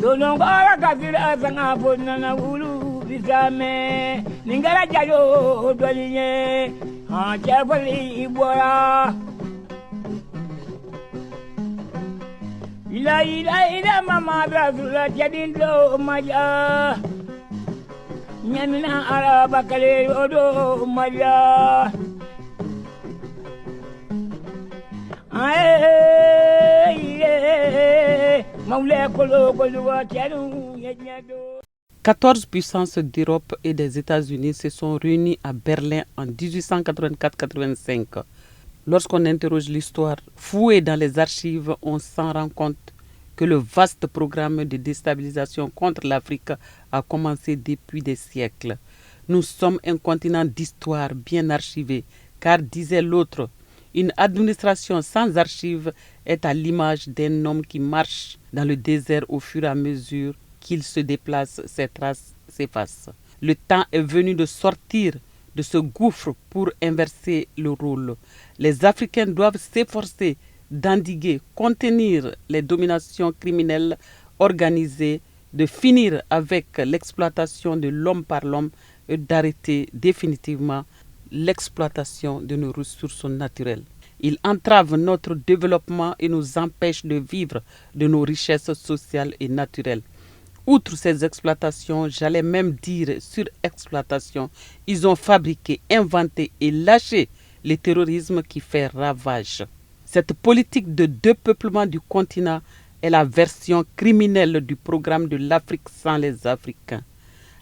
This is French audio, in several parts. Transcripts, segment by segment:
Donongora kafira sanga ponna na ulu bisame ningara jayo dolinye ha chafali ibora ila mama rasula jadindo maja nyamina araba kale odo maja ay 14 puissances d'Europe et des États-Unis se sont réunies à Berlin en 1884-85. Lorsqu'on interroge l'histoire fouée dans les archives, on s'en rend compte que le vaste programme de déstabilisation contre l'Afrique a commencé depuis des siècles. Nous sommes un continent d'histoire bien archivé, car disait l'autre, une administration sans archives est à l'image d'un homme qui marche dans le désert au fur et à mesure qu'il se déplace, ses traces s'effacent. Le temps est venu de sortir de ce gouffre pour inverser le rôle. Les Africains doivent s'efforcer d'endiguer, contenir les dominations criminelles organisées, de finir avec l'exploitation de l'homme par l'homme et d'arrêter définitivement l'exploitation de nos ressources naturelles. Il entrave notre développement et nous empêche de vivre de nos richesses sociales et naturelles. Outre ces exploitations, j'allais même dire surexploitation, ils ont fabriqué, inventé et lâché le terrorisme qui fait ravage. Cette politique de dépeuplement du continent est la version criminelle du programme de l'Afrique sans les Africains.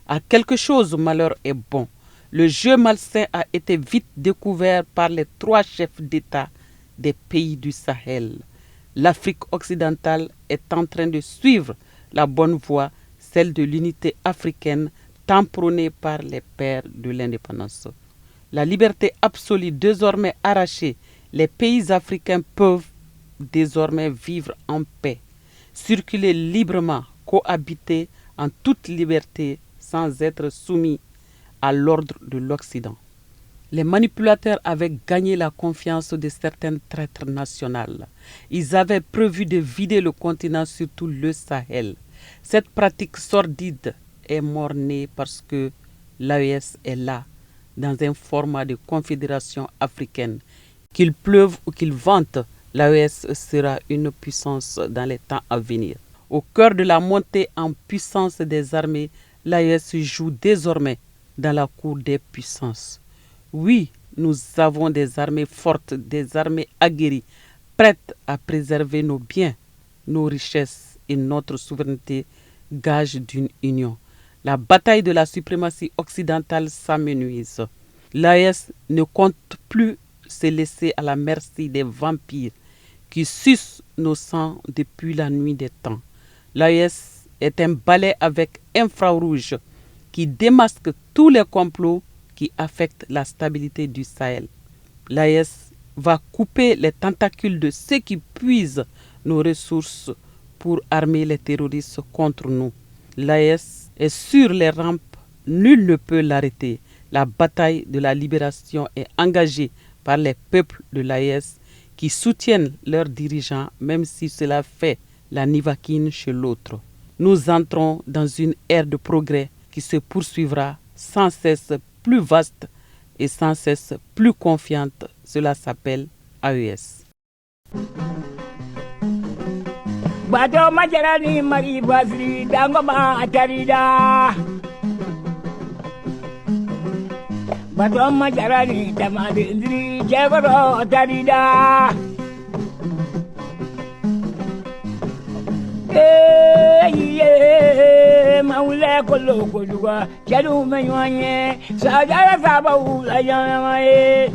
À quelque chose, malheur est bon. Le jeu malsain a été vite découvert par les 3 chefs d'État des pays du Sahel. L'Afrique occidentale est en train de suivre la bonne voie, celle de l'unité africaine tant prônée par les pères de l'indépendance. La liberté absolue désormais arrachée, les pays africains peuvent désormais vivre en paix, circuler librement, cohabiter en toute liberté sans être soumis à l'ordre de l'Occident. Les manipulateurs avaient gagné la confiance de certains traîtres nationaux. Ils avaient prévu de vider le continent, surtout le Sahel. Cette pratique sordide est mort-née parce que l'AES est là, dans un format de confédération africaine. Qu'il pleuve ou qu'il vente, l'AES sera une puissance dans les temps à venir. Au cœur de la montée en puissance des armées, l'AES joue désormais dans la cour des puissances. Oui, nous avons des armées fortes, des armées aguerries, prêtes à préserver nos biens, nos richesses et notre souveraineté, gage d'une union. La bataille de la suprématie occidentale s'amenuise. L'AES ne compte plus se laisser à la merci des vampires qui sucent nos sangs depuis la nuit des temps. L'AES est un balai avec infrarouge qui démasque tous les complots qui affectent la stabilité du Sahel. L'AES va couper les tentacules de ceux qui puisent nos ressources pour armer les terroristes contre nous. L'AES est sur les rampes, nul ne peut l'arrêter. La bataille de la libération est engagée par les peuples de l'AES qui soutiennent leurs dirigeants, même si cela fait la nivaquine chez l'autre. Nous entrons dans une ère de progrès qui se poursuivra sans cesse plus vaste et sans cesse plus confiante. Cela s'appelle AES. Bato majarani mari basri dangoma atarida. Bato majarani tamadindri jebaro atarida. Maule kolo koluwa, jalu menyanye, sajara sabawu la yamaye.